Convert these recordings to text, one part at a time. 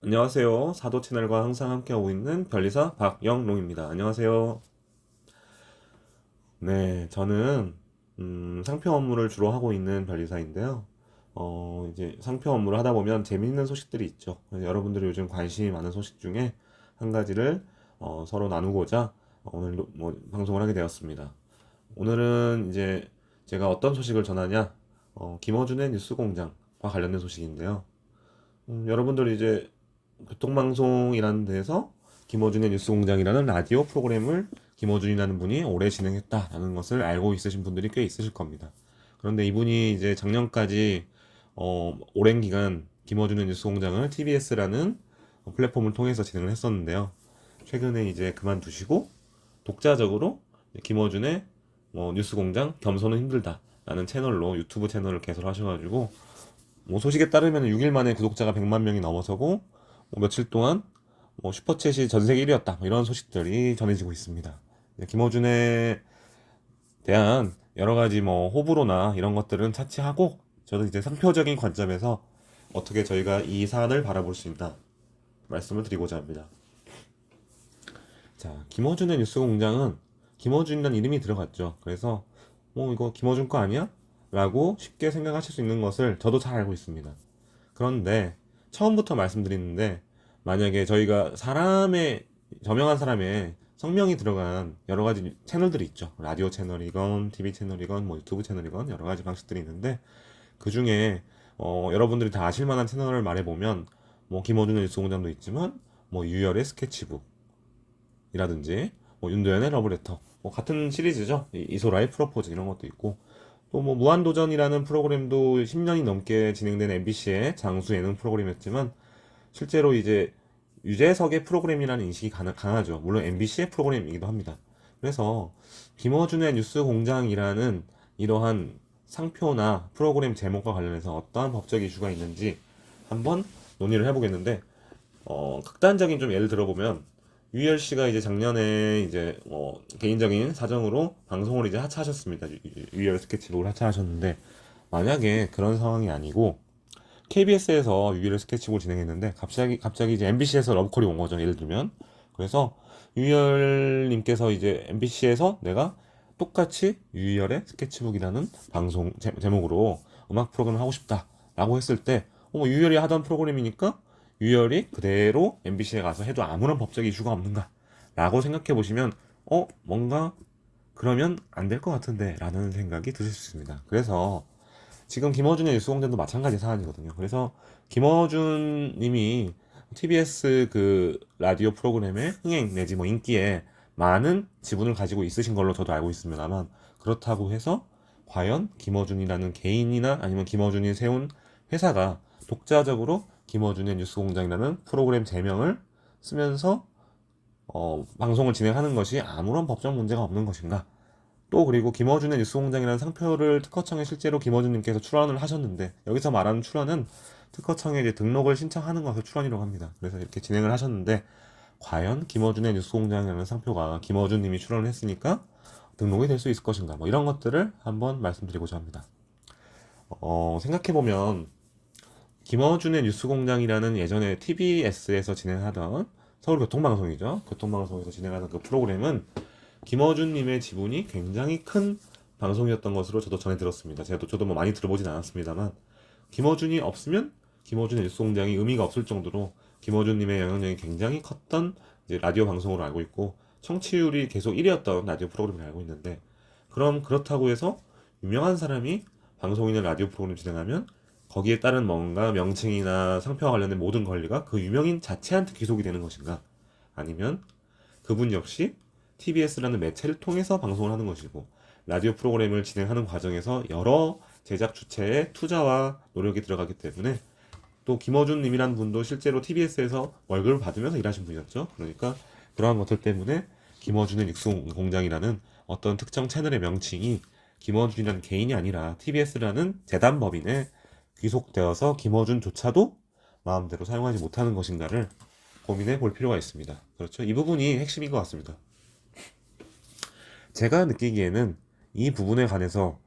안녕하세요. 사도 채널과 항상 함께하고 있는 변리사 박영롱입니다. 안녕하세요. 네, 저는 상표 업무를 주로 하고 있는 변리사인데요. 이제 상표 업무를 하다 보면 재미있는 소식들이 있죠. 그래서 여러분들이 요즘 관심이 많은 소식 중에 한 가지를 서로 나누고자 오늘 뭐 방송을 하게 되었습니다. 오늘은 이제 제가 어떤 소식을 전하냐? 김어준의 뉴스공장과 관련된 소식인데요. 여러분들이 이제 교통방송이라는 데서 김어준의 뉴스공장이라는 라디오 프로그램을 김어준이라는 분이 오래 진행했다라는 것을 알고 있으신 분들이 꽤 있으실 겁니다. 그런데 이분이 이제 작년까지 오랜 기간 김어준의 뉴스공장을 TBS라는 플랫폼을 통해서 진행을 했었는데요. 최근에 이제 그만두시고 독자적으로 김어준의 뉴스공장 겸손은 힘들다라는 채널로 유튜브 채널을 개설하셔가지고 뭐 소식에 따르면 6일 만에 구독자가 100만 명이 넘어서고 며칠 동안 슈퍼챗이 전 세계 1위였다 이런 소식들이 전해지고 있습니다. 김어준에 대한 여러 가지 호불호나 이런 것들은 차치하고 저는 이제 상표적인 관점에서 어떻게 저희가 이 사안을 바라볼 수 있나 말씀을 드리고자 합니다. 자, 김어준의 뉴스공장은 김어준이라는 이름이 들어갔죠. 그래서 이거 김어준 거 아니야? 라고 쉽게 생각하실 수 있는 것을 저도 잘 알고 있습니다. 그런데 처음부터 말씀드리는데 만약에 저희가 저명한 사람의 성명이 들어간 여러 가지 채널들이 있죠. 라디오 채널이건 TV 채널이건 유튜브 채널이건 여러 가지 방식들이 있는데 그 중에 여러분들이 다 아실 만한 채널을 말해보면 김어준의 뉴스공장도 있지만 유열의 스케치북이라든지 윤도현의 러브레터 같은 시리즈죠. 이소라의 프로포즈 이런 것도 있고 또 무한도전이라는 프로그램도 10년이 넘게 진행된 MBC의 장수 예능 프로그램이었지만 실제로 이제 유재석의 프로그램이라는 인식이 강하죠. 물론 MBC의 프로그램이기도 합니다. 그래서 김어준의 뉴스 공장이라는 이러한 상표나 프로그램 제목과 관련해서 어떠한 법적 이슈가 있는지 한번 논의를 해보겠는데 극단적인 좀 예를 들어보면 유희열 씨가 이제 작년에 이제 개인적인 사정으로 방송을 이제 하차하셨습니다. 유희열 스케치북을 하차하셨는데 만약에 그런 상황이 아니고 KBS에서 유희열 스케치북을 진행했는데 갑자기 이제 MBC에서 러브콜이 온 거죠. 예를 들면 그래서 유희열님께서 이제 MBC에서 내가 똑같이 유희열의 스케치북이라는 방송 제목으로 음악 프로그램을 하고 싶다라고 했을 때 유희열이 하던 프로그램이니까 유열이 그대로 MBC에 가서 해도 아무런 법적 이슈가 없는가? 라고 생각해 보시면, 뭔가 그러면 안 될 것 같은데 라는 생각이 드실 수 있습니다. 그래서 지금 김어준의 뉴스공장도 마찬가지 사안이거든요. 그래서 김어준 님이 TBS 그 라디오 프로그램의 흥행 내지 인기에 많은 지분을 가지고 있으신 걸로 저도 알고 있습니다만 그렇다고 해서 과연 김어준이라는 개인이나 아니면 김어준이 세운 회사가 독자적으로 김어준의 뉴스공장이라는 프로그램 제명을 쓰면서 방송을 진행하는 것이 아무런 법적 문제가 없는 것인가? 또 그리고 김어준의 뉴스공장이라는 상표를 특허청에 실제로 김어준님께서 출원을 하셨는데 여기서 말하는 출원은 특허청에 이제 등록을 신청하는 것을 출원이라고 합니다. 그래서 이렇게 진행을 하셨는데 과연 김어준의 뉴스공장이라는 상표가 김어준님이 출원을 했으니까 등록이 될 수 있을 것인가? 이런 것들을 한번 말씀드리고자 합니다. 생각해보면 김어준의 뉴스공장이라는 예전에 TBS에서 진행하던 서울교통방송이죠. 교통방송에서 진행하던 그 프로그램은 김어준님의 지분이 굉장히 큰 방송이었던 것으로 저도 전해 들었습니다. 저도 많이 들어보진 않았습니다만 김어준이 없으면 김어준의 뉴스공장이 의미가 없을 정도로 김어준님의 영향력이 굉장히 컸던 이제 라디오 방송으로 알고 있고 청취율이 계속 1위였던 라디오 프로그램을 알고 있는데 그럼 그렇다고 해서 유명한 사람이 방송이나 라디오 프로그램 진행하면 거기에 따른 뭔가 명칭이나 상표와 관련된 모든 권리가 그 유명인 자체한테 귀속이 되는 것인가? 아니면 그분 역시 TBS라는 매체를 통해서 방송을 하는 것이고 라디오 프로그램을 진행하는 과정에서 여러 제작 주체의 투자와 노력이 들어가기 때문에 또 김어준 님이라는 분도 실제로 TBS에서 월급을 받으면서 일하신 분이었죠. 그러니까 그러한 것들 때문에 김어준의 뉴스공장이라는 어떤 특정 채널의 명칭이 김어준이라는 개인이 아니라 TBS라는 재단법인에 귀속되어서 김어준조차도 마음대로 사용하지 못하는 것인가를 고민해 볼 필요가 있습니다. 그렇죠? 이 부분이 핵심인 것 같습니다. 제가 느끼기에는 이 부분에 관해서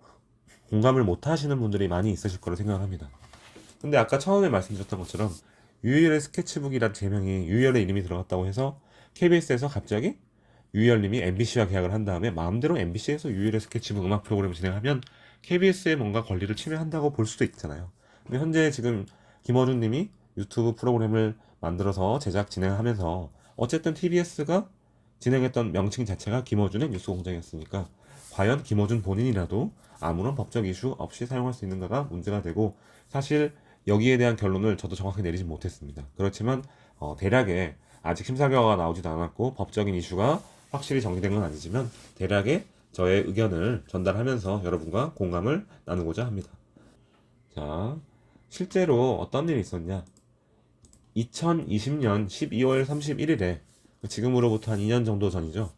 공감을 못 하시는 분들이 많이 있으실 거라 생각합니다. 근데 아까 처음에 말씀드렸던 것처럼 유희열의 스케치북이란 제명이 유희열의 이름이 들어갔다고 해서 KBS에서 갑자기 유희열님이 MBC와 계약을 한 다음에 마음대로 MBC에서 유희열의 스케치북 음악 프로그램을 진행하면 KBS의 뭔가 권리를 침해한다고 볼 수도 있잖아요. 근데 현재 지금 김어준님이 유튜브 프로그램을 만들어서 제작 진행하면서 어쨌든 TBS가 진행했던 명칭 자체가 김어준의 뉴스공장이었으니까 과연 김어준 본인이라도 아무런 법적 이슈 없이 사용할 수 있는가가 문제가 되고, 사실 여기에 대한 결론을 저도 정확히 내리지 못했습니다. 그렇지만 대략의 아직 심사 결과가 나오지도 않았고 법적인 이슈가 확실히 정리된 건 아니지만 대략의 저의 의견을 전달하면서 여러분과 공감을 나누고자 합니다. 자, 실제로 어떤 일이 있었냐? 2020년 12월 31일에 지금으로부터 한 2년 정도 전이죠.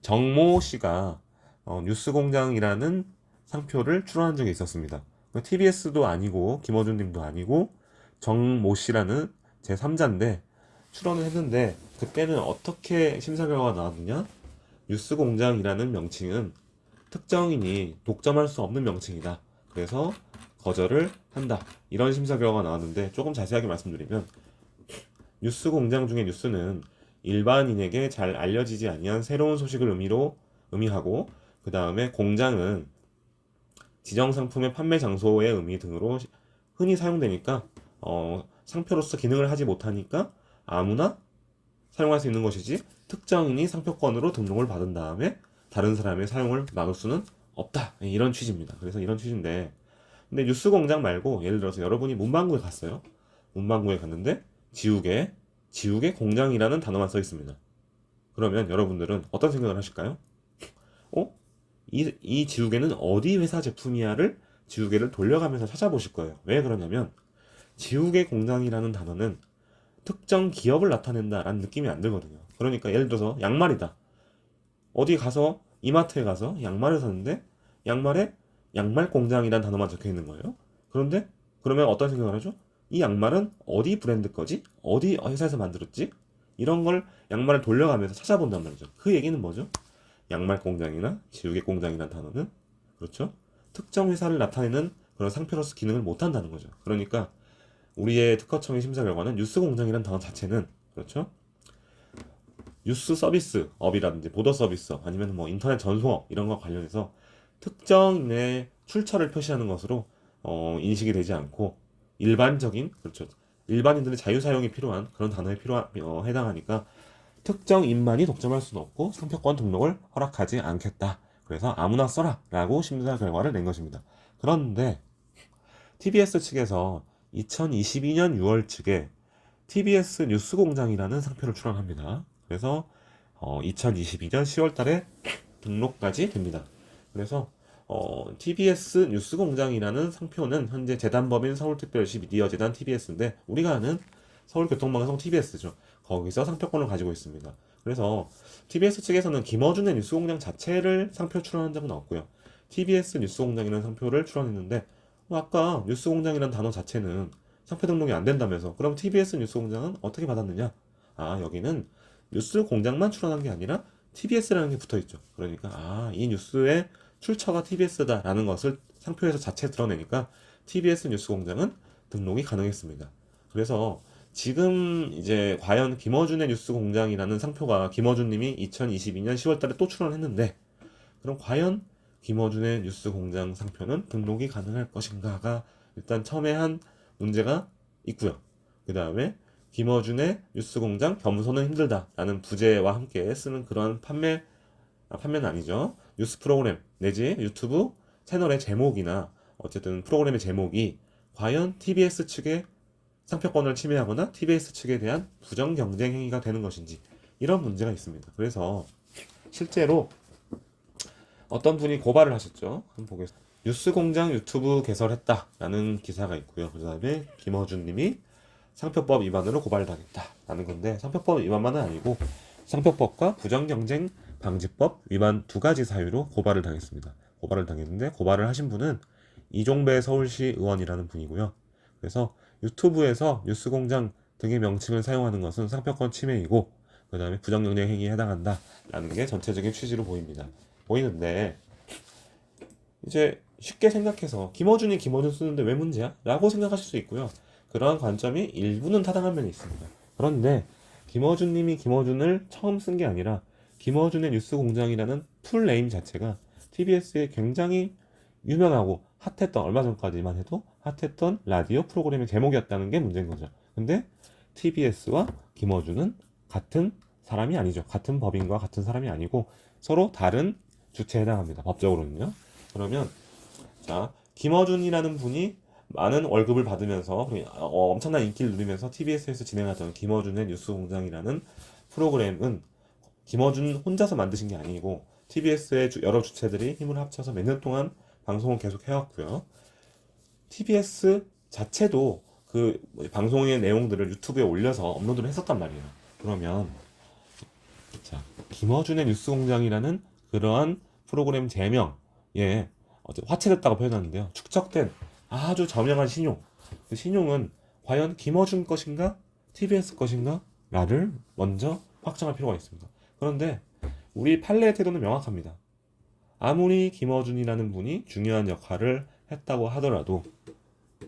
정모 씨가 뉴스공장이라는 상표를 출원한 적이 있었습니다. TBS도 아니고 김어준 님도 아니고 정모 씨라는 제3자인데 출원을 했는데, 그때는 어떻게 심사 결과가 나왔느냐? 뉴스공장이라는 명칭은 특정인이 독점할 수 없는 명칭이다. 그래서 거절을 한다. 이런 심사 결과가 나왔는데, 조금 자세하게 말씀드리면 뉴스 공장 중에 뉴스는 일반인에게 잘 알려지지 아니한 새로운 소식을 의미하고, 그 다음에 공장은 지정 상품의 판매 장소의 의미 등으로 흔히 사용되니까 상표로서 기능을 하지 못하니까 아무나 사용할 수 있는 것이지, 특정인이 상표권으로 등록을 받은 다음에 다른 사람의 사용을 막을 수는 없다. 이런 취지입니다. 그래서 이런 취지인데, 근데 뉴스 공장 말고 예를 들어서 여러분이 문방구에 갔어요. 문방구에 갔는데 지우개 공장이라는 단어만 써 있습니다. 그러면 여러분들은 어떤 생각을 하실까요? 어? 이 지우개는 어디 회사 제품이야를 지우개를 돌려가면서 찾아보실 거예요. 왜 그러냐면 지우개 공장이라는 단어는 특정 기업을 나타낸다라는 느낌이 안 들거든요. 그러니까 예를 들어서 양말이다. 어디 가서 이마트에 가서 양말을 샀는데 양말에 양말 공장이라는 단어만 적혀 있는 거예요. 그런데 그러면 어떤 생각을 하죠? 이 양말은 어디 브랜드 거지? 어디 회사에서 만들었지? 이런 걸 양말을 돌려가면서 찾아본단 말이죠. 그 얘기는 뭐죠? 양말 공장이나 지우개 공장이라는 단어는, 그렇죠? 특정 회사를 나타내는 그런 상표로서 기능을 못 한다는 거죠. 그러니까 우리의 특허청의 심사 결과는 뉴스 공장이라는 단어 자체는, 그렇죠? 뉴스 서비스 업이라든지 보도 서비스업 아니면 뭐 인터넷 전송업 이런 거 관련해서 특정인의 출처를 표시하는 것으로 인식이 되지 않고, 일반적인, 그렇죠, 일반인들의 자유 사용이 필요한 그런 단어에 해당하니까 특정인만이 독점할 수는 없고 상표권 등록을 허락하지 않겠다. 그래서 아무나 써라 라고 심사 결과를 낸 것입니다. 그런데 TBS 측에서 2022년 6월 측에 TBS 뉴스공장이라는 상표를 출원합니다. 그래서 2022년 10월 달에 등록까지 됩니다. 그래서 TBS 뉴스공장이라는 상표는 현재 재단법인 서울특별시 미디어재단 TBS인데 우리가 아는 서울교통방송 TBS죠. 거기서 상표권을 가지고 있습니다. 그래서 TBS 측에서는 김어준의 뉴스공장 자체를 상표 출원한 적은 없고요. TBS 뉴스공장이라는 상표를 출원했는데 아까 뉴스공장이라는 단어 자체는 상표 등록이 안 된다면서, 그럼 TBS 뉴스공장은 어떻게 받았느냐? 아, 여기는 뉴스공장만 출원한 게 아니라 TBS라는 게 붙어있죠. 그러니까 이 뉴스의 출처가 TBS다라는 것을 상표에서 자체 드러내니까 TBS 뉴스공장은 등록이 가능했습니다. 그래서 지금 이제 과연 김어준의 뉴스공장이라는 상표가 김어준님이 2022년 10월달에 또 출원했는데, 그럼 과연 김어준의 뉴스공장 상표는 등록이 가능할 것인가가 일단 첨예한 문제가 있고요. 그 다음에 김어준의 뉴스공장 겸손은 힘들다라는 부제와 함께 쓰는 그런 판매는 아니죠. 뉴스 프로그램 내지 유튜브 채널의 제목이나 어쨌든 프로그램의 제목이 과연 TBS 측의 상표권을 침해하거나 TBS 측에 대한 부정 경쟁 행위가 되는 것인지, 이런 문제가 있습니다. 그래서 실제로 어떤 분이 고발을 하셨죠. 한번 보겠습니다. 뉴스공장 유튜브 개설했다라는 기사가 있고요. 그 다음에 김어준님이 상표법 위반으로 고발당했다라는 건데, 상표법 위반만은 아니고 상표법과 부정경쟁 방지법 위반 두 가지 사유로 고발을 당했습니다. 고발을 당했는데 고발을 하신 분은 이종배 서울시 의원이라는 분이고요. 그래서 유튜브에서 뉴스공장 등의 명칭을 사용하는 것은 상표권 침해이고 그 다음에 부정경쟁 행위에 해당한다라는 게 전체적인 취지로 보이는데, 이제 쉽게 생각해서 김어준 쓰는데 왜 문제야? 라고 생각하실 수 있고요. 그러한 관점이 일부는 타당한 면이 있습니다. 그런데 김어준님이 김어준을 처음 쓴 게 아니라 김어준의 뉴스공장이라는 풀네임 자체가 TBS에 굉장히 유명하고 핫했던, 얼마 전까지만 해도 핫했던 라디오 프로그램의 제목이었다는 게 문제인 거죠. 근데 TBS와 김어준은 같은 사람이 아니죠. 같은 법인과 같은 사람이 아니고 서로 다른 주체에 해당합니다. 법적으로는요. 그러면 자, 김어준이라는 분이 많은 월급을 받으면서 엄청난 인기를 누리면서 TBS에서 진행하던 김어준의 뉴스공장이라는 프로그램은 김어준 혼자서 만드신 게 아니고 TBS의 여러 주체들이 힘을 합쳐서 몇 년 동안 방송을 계속 해왔고요. TBS 자체도 그 방송의 내용들을 유튜브에 올려서 업로드를 했었단 말이에요. 그러면 자, 김어준의 뉴스공장이라는 그러한 프로그램 제명에 화체됐다고 표현하는데요. 축적된 아주 저명한 신용. 그 신용은 과연 김어준 것인가? TBS 것인가? 라를 먼저 확정할 필요가 있습니다. 그런데 우리 판례의 태도는 명확합니다. 아무리 김어준이라는 분이 중요한 역할을 했다고 하더라도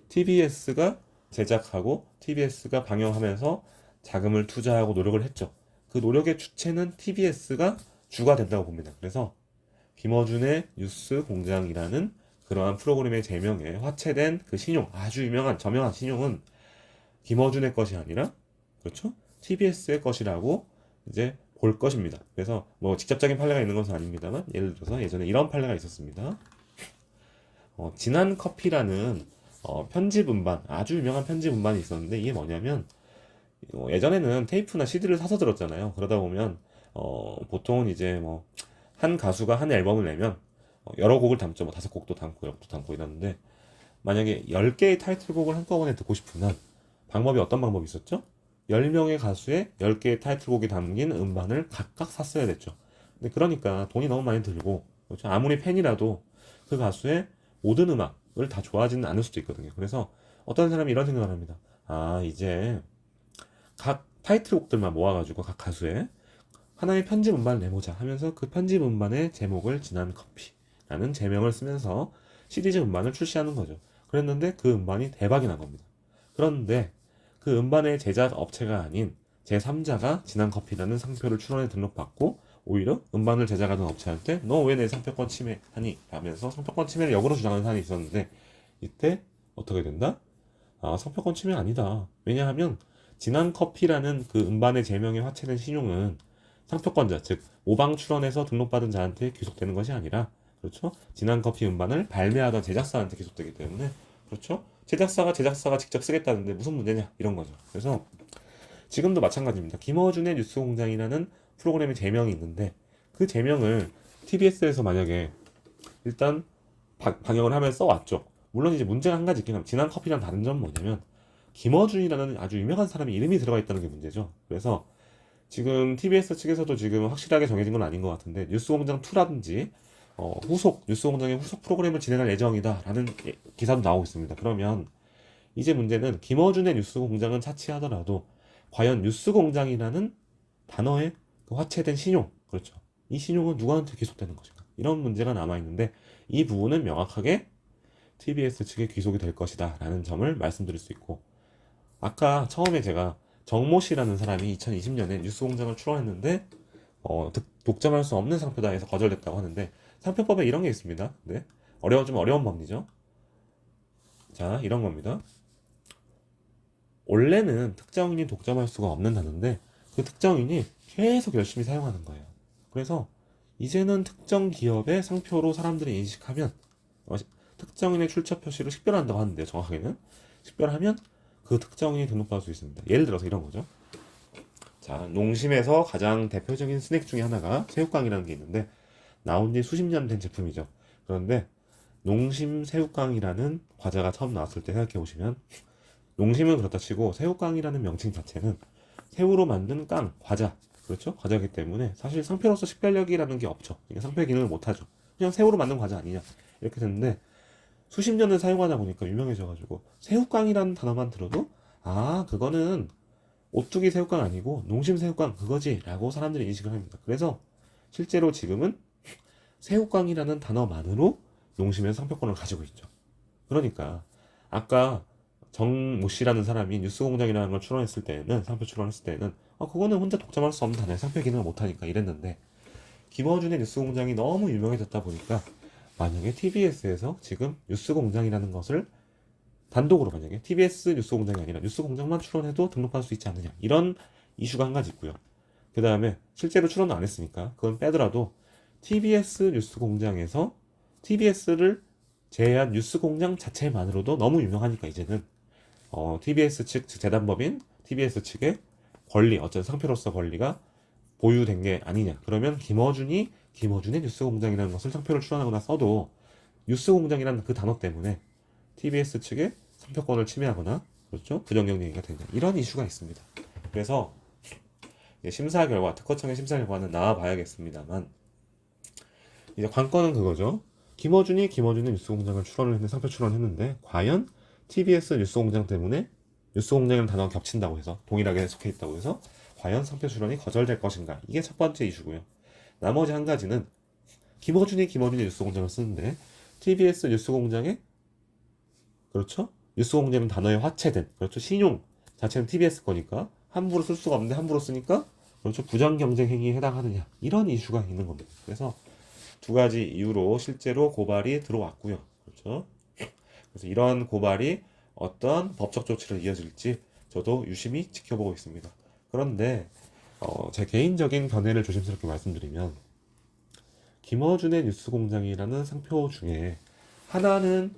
TBS가 제작하고 TBS가 방영하면서 자금을 투자하고 노력을 했죠. 그 노력의 주체는 TBS가 주가 된다고 봅니다. 그래서 김어준의 뉴스 공장이라는 그러한 프로그램의 제명에 화체된 그 신용, 아주 유명한 저명한 신용은 김어준의 것이 아니라 그렇죠? TBS의 것이라고 이제 볼 것입니다. 그래서 뭐 직접적인 판례가 있는 것은 아닙니다만 예를 들어서 예전에 이런 판례가 있었습니다. 진한 커피라는 편집 음반, 아주 유명한 편집 음반이 있었는데 이게 뭐냐면 예전에는 테이프나 CD를 사서 들었잖아요. 그러다 보면 보통은 이제 뭐 한 가수가 한 앨범을 내면 여러 곡을 담죠. 뭐 5곡도 담고 6곡도 담고 이러는데 만약에 10개의 타이틀곡을 한꺼번에 듣고 싶으면 방법이 어떤 방법이 있었죠? 10명의 가수의 10개의 타이틀곡이 담긴 음반을 각각 샀어야 됐죠. 근데 그러니까 돈이 너무 많이 들고 그렇죠? 아무리 팬이라도 그 가수의 모든 음악을 다 좋아하지는 않을 수도 있거든요. 그래서 어떤 사람이 이런 생각을 합니다. 아, 이제 각 타이틀곡들만 모아가지고 각 가수의 하나의 편집 음반을 내보자 하면서 그 편집 음반의 제목을 진한 커피라는 제명을 쓰면서 시리즈 음반을 출시하는 거죠. 그랬는데 그 음반이 대박이 난 겁니다. 그런데 그 음반의 제작 업체가 아닌 제3자가 진한 커피라는 상표를 출원해 등록받고 오히려 음반을 제작하는 업체한테 너 왜 내 상표권 침해하니? 라면서 상표권 침해를 역으로 주장하는 사안이 있었는데 이때 어떻게 된다? 아, 상표권 침해 아니다. 왜냐하면 진한 커피라는 그 음반의 제명에 화체된 신용은 상표권자, 즉 모방 출원해서 등록받은 자한테 귀속되는 것이 아니라 그렇죠? 진한 커피 음반을 발매하던 제작사한테 귀속되기 때문에 그렇죠? 제작사가 직접 쓰겠다는데 무슨 문제냐 이런 거죠. 그래서 지금도 마찬가지입니다. 김어준의 뉴스공장이라는 프로그램의 제명이 있는데 그 제명을 TBS에서 만약에 일단 방영을 하면서 써왔죠. 물론 이제 문제가 한 가지 있긴 합니다. 진한 커피랑 다른 점은 뭐냐면 김어준이라는 아주 유명한 사람의 이름이 들어가 있다는 게 문제죠. 그래서 지금 TBS 측에서도 지금 확실하게 정해진 건 아닌 것 같은데 뉴스공장 2라든지 후속 뉴스공장의 후속 프로그램을 진행할 예정이다라는 기사도 나오고 있습니다. 그러면 이제 문제는 김어준의 뉴스공장은 차치하더라도 과연 뉴스공장이라는 단어에 그 화체된 신용, 그렇죠? 이 신용은 누구한테 귀속되는 것인가? 이런 문제가 남아 있는데 이 부분은 명확하게 TBS 측에 귀속이 될 것이다라는 점을 말씀드릴 수 있고 아까 처음에 제가 정모 씨라는 사람이 2020년에 뉴스공장을 출원했는데 독점할 수 없는 상표다 해서 거절됐다고 하는데 상표법에 이런 게 있습니다. 네. 좀 어려운 법리죠. 자, 이런 겁니다. 원래는 특정인이 독점할 수가 없는 단어인데 그 특정인이 계속 열심히 사용하는 거예요. 그래서 이제는 특정 기업의 상표로 사람들이 인식하면 특정인의 출처 표시를 식별한다고 하는데요. 정확하게는 식별하면 그 특정인이 등록받을 수 있습니다. 예를 들어서 이런 거죠. 자, 농심에서 가장 대표적인 스낵 중에 하나가 새우깡이라는 게 있는데 나온 지 수십 년 된 제품이죠. 그런데 농심 새우깡이라는 과자가 처음 나왔을 때 생각해 보시면 농심은 그렇다 치고 새우깡이라는 명칭 자체는 새우로 만든 깡, 과자, 그렇죠? 과자이기 때문에 사실 상표로서 식별력이라는 게 없죠. 이게 상표의 기능을 못하죠. 그냥 새우로 만든 과자 아니냐 이렇게 됐는데 수십 년을 사용하다 보니까 유명해져가지고 새우깡이라는 단어만 들어도 아 그거는 오뚜기 새우깡 아니고 농심 새우깡 그거지 라고 사람들이 인식을 합니다. 그래서 실제로 지금은 새우깡이라는 단어만으로 농심의 상표권을 가지고 있죠. 그러니까 아까 정모 씨라는 사람이 뉴스공장이라는 걸 출원했을 때는 상표 출원했을 때는 그거는 혼자 독점할 수 없는 단어에 상표 기능을 못하니까 이랬는데 김어준의 뉴스공장이 너무 유명해졌다 보니까 만약에 TBS에서 지금 뉴스공장이라는 것을 단독으로 만약에 TBS 뉴스공장이 아니라 뉴스공장만 출원해도 등록할 수 있지 않느냐 이런 이슈가 한 가지 있고요. 그 다음에 실제로 출원은 안 했으니까 그건 빼더라도 TBS 뉴스공장에서 TBS를 제외한 뉴스공장 자체만으로도 너무 유명하니까 이제는 TBS 측 재단법인 TBS 측의 권리 어쨌든 상표로서 권리가 보유된 게 아니냐. 그러면 김어준의 뉴스공장이라는 것을 상표를 출원하거나 써도 뉴스공장이라는 그 단어 때문에 TBS 측의 상표권을 침해하거나 그렇죠? 부정경쟁이 되냐 이런 이슈가 있습니다. 그래서 심사 결과 특허청의 심사 결과는 나와봐야겠습니다만 이제 관건은 그거죠. 김어준의 뉴스공장을 상표 출원했는데 과연 TBS 뉴스공장 때문에 뉴스공장이라는 단어가 겹친다고 해서 동일하게 속해 있다고 해서 과연 상표 출원이 거절될 것인가 이게 첫 번째 이슈고요. 나머지 한 가지는 김어준의 뉴스공장을 쓰는데 TBS 뉴스공장에 그렇죠? 뉴스공장은 단어에 화체된 그렇죠? 신용 자체는 TBS 거니까 함부로 쓸 수가 없는데 함부로 쓰니까 그렇죠? 부정경쟁 행위에 해당하느냐 이런 이슈가 있는 겁니다. 그래서 두 가지 이유로 실제로 고발이 들어왔고요. 그렇죠? 그래서 이런 고발이 어떤 법적 조치로 이어질지 저도 유심히 지켜보고 있습니다. 그런데 제 개인적인 견해를 조심스럽게 말씀드리면 김어준의 뉴스공장이라는 상표 중에 하나는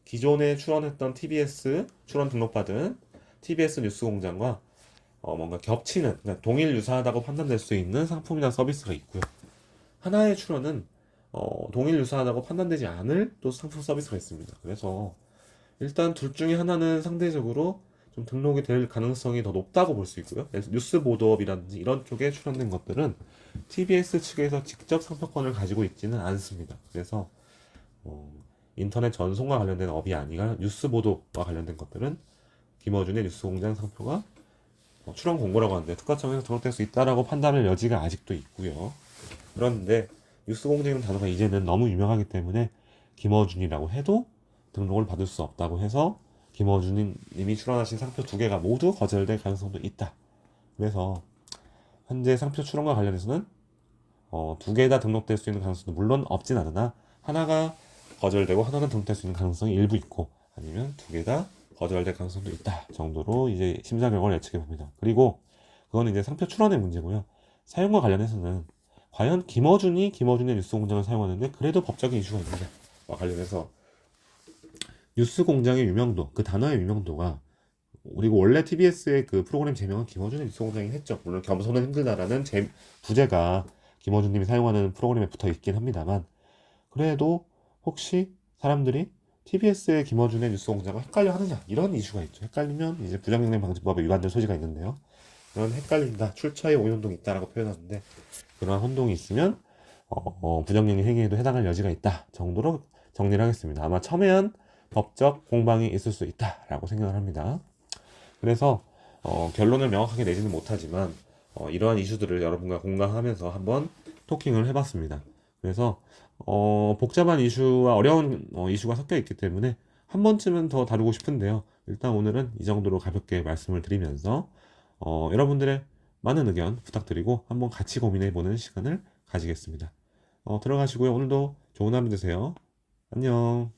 기존에 출원했던 TBS 출원 등록받은 TBS 뉴스공장과 뭔가 겹치는 그러니까 동일 유사하다고 판단될 수 있는 상품이나 서비스가 있고요. 하나의 출원은 동일 유사하다고 판단되지 않을 또 상품 서비스가 있습니다. 그래서 일단 둘 중에 하나는 상대적으로 좀 등록이 될 가능성이 더 높다고 볼 수 있고요. 뉴스 보도업이라든지 이런 쪽에 출원된 것들은 TBS 측에서 직접 상표권을 가지고 있지는 않습니다. 그래서 인터넷 전송과 관련된 업이 아니라 뉴스 보도와 관련된 것들은 김어준의 뉴스공장 상표가 출원 공고라고 하는데 특허청에서 등록될 수 있다라고 판단할 여지가 아직도 있고요. 그런데 뉴스공장이라는 단어가 이제는 너무 유명하기 때문에 김어준이라고 해도 등록을 받을 수 없다고 해서 김어준님이 출원하신 상표 두 개가 모두 거절될 가능성도 있다. 그래서 현재 상표 출원과 관련해서는 두 개 다 등록될 수 있는 가능성도 물론 없진 않으나 하나가 거절되고 하나는 등록될 수 있는 가능성이 일부 있고 아니면 두 개 다 거절될 가능성도 있다 정도로 이제 심사 결과를 예측해 봅니다. 그리고 그거는 이제 상표 출원의 문제고요. 사용과 관련해서는 과연 김어준의 뉴스공장을 사용하는데 그래도 법적인 이슈가 있느냐와 관련해서 뉴스공장의 유명도, 그 단어의 유명도가 그리고 원래 TBS의 그 프로그램 제명은 김어준의 뉴스공장이 했죠. 물론 겸손은 힘들다라는 부제가 김어준님이 사용하는 프로그램에 붙어 있긴 합니다만 그래도 혹시 사람들이 TBS의 김어준의 뉴스공장과 헷갈려 하느냐 이런 이슈가 있죠. 헷갈리면 이제 부정경쟁 방지법에 위반될 소지가 있는데요. 그런 헷갈린다, 출처에 오인운동이 있다라고 표현하는데 그러한 혼동이 있으면 부정경쟁 행위에도 해당할 여지가 있다 정도로 정리를 하겠습니다. 아마 첨예한 법적 공방이 있을 수 있다라고 생각을 합니다. 그래서 결론을 명확하게 내지는 못하지만 이러한 이슈들을 여러분과 공감하면서 한번 토킹을 해봤습니다. 그래서 복잡한 이슈와 어려운 이슈가 섞여 있기 때문에 한 번쯤은 더 다루고 싶은데요. 일단 오늘은 이 정도로 가볍게 말씀을 드리면서 여러분들의 많은 의견 부탁드리고 한번 같이 고민해보는 시간을 가지겠습니다. 들어가시고요. 오늘도 좋은 하루 되세요. 안녕.